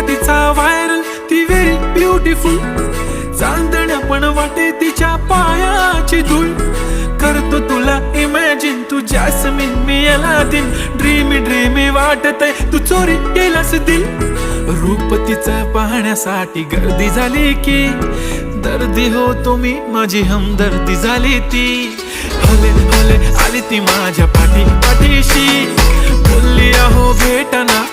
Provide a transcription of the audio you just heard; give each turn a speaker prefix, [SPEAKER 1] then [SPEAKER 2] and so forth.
[SPEAKER 1] तिचा व्हायरल, ती very beautiful. चांदण्या पण वाटे तिच्या पायाची धूळ. करतो तुला इमॅजिन, तू जॅस्मिन मी अलादीन. ड्रीमी ड्रीमी वाटतय तू चोरी केलास दिल. रूप तिचं पाहण्यासाठी गर्दी झाली की दर्दी होतो मी, माझी हमदर्दी झाली ती. हले हले आली ती माझ्या पाठीशी, बोलली अहो भेटना